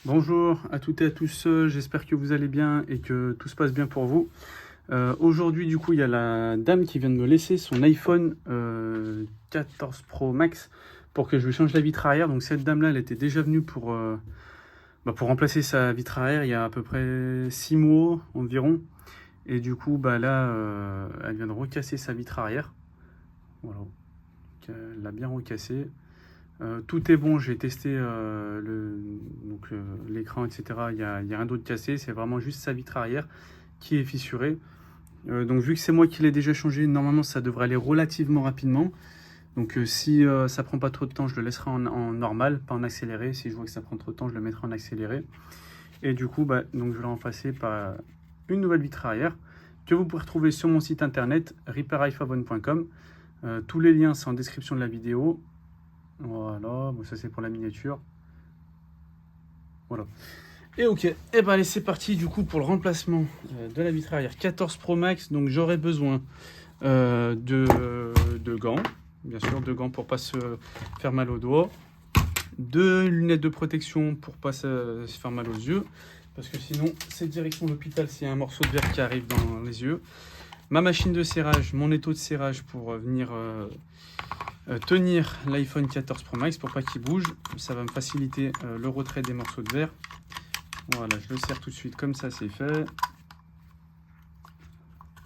Bonjour à toutes et à tous, j'espère que vous allez bien et que tout se passe bien pour vous. Aujourd'hui, du coup, il y a la dame qui vient de me laisser son iPhone 14 Pro Max pour que je lui change la vitre arrière. Donc cette dame-là, elle était déjà venue pour remplacer sa vitre arrière il y a à peu près 6 mois environ. Et du coup, là, elle vient de recasser sa vitre arrière. Voilà, donc, elle l'a bien recassée. Tout est bon, j'ai testé l'écran, etc. Il y a rien d'autre cassé, c'est vraiment juste sa vitre arrière qui est fissurée. Donc vu que c'est moi qui l'ai déjà changé, normalement ça devrait aller relativement rapidement. Donc si ça prend pas trop de temps, je le laisserai en normal, pas en accéléré. Si je vois que ça prend trop de temps, je le mettrai en accéléré. Et du coup, donc je vais remplacer par une nouvelle vitre arrière que vous pouvez retrouver sur mon site internet repaireiphone.com. Tous les liens sont en description de la vidéo. Voilà, bon, ça c'est pour la miniature. Voilà. Et ok, et allez, c'est parti du coup pour le remplacement de la vitre arrière 14 Pro Max. Donc j'aurai besoin de gants, bien sûr, de gants pour pas se faire mal aux doigts, de lunettes de protection pour pas se faire mal aux yeux, parce que sinon c'est direction l'hôpital s'il y a un morceau de verre qui arrive dans les yeux. Ma machine de serrage, mon étau de serrage pour venir tenir l'iPhone 14 Pro Max pour pas qu'il bouge. Ça va me faciliter le retrait des morceaux de verre. Voilà, je le serre tout de suite comme ça, c'est fait.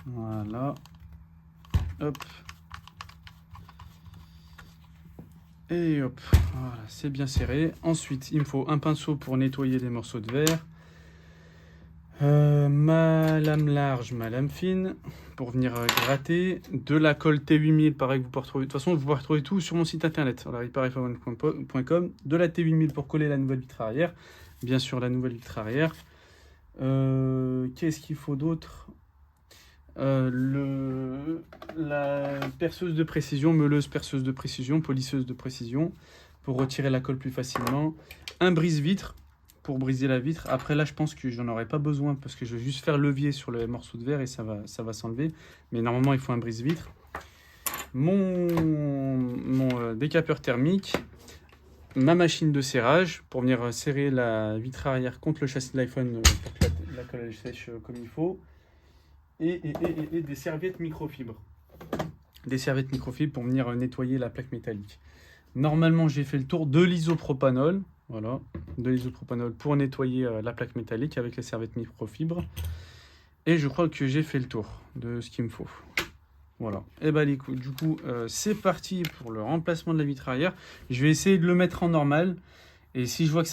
Voilà. Hop. Et hop. Voilà, c'est bien serré. Ensuite, il me faut un pinceau pour nettoyer les morceaux de verre. Ma lame large, ma lame fine pour venir gratter. De la colle T8000, pareil que vous pouvez retrouver. De toute façon, vous pouvez retrouver tout sur mon site internet, voilà, repaireiphone.com. De la T8000 pour coller la nouvelle vitre arrière. Bien sûr, la nouvelle vitre arrière. Qu'est-ce qu'il faut d'autre? La perceuse de précision, meuleuse perceuse de précision, polisseuse de précision pour retirer la colle plus facilement. Un brise-vitre pour briser la vitre. Après là, je pense que j'en aurai pas besoin parce que je vais juste faire levier sur le morceau de verre et ça va s'enlever. Mais normalement, il faut un brise-vitre. Mon décapeur thermique. Ma machine de serrage pour venir serrer la vitre arrière contre le châssis de l'iPhone pour que la colle elle sèche comme il faut. Et des serviettes microfibres. Des serviettes microfibres pour venir nettoyer la plaque métallique. Normalement, j'ai fait le tour de l'isopropanol. Voilà, de l'isopropanol pour nettoyer la plaque métallique avec les serviettes microfibres. Et je crois que j'ai fait le tour de ce qu'il me faut. Voilà. Et du coup, c'est parti pour le remplacement de la vitre arrière. Je vais essayer de le mettre en normal. Et si je vois que ça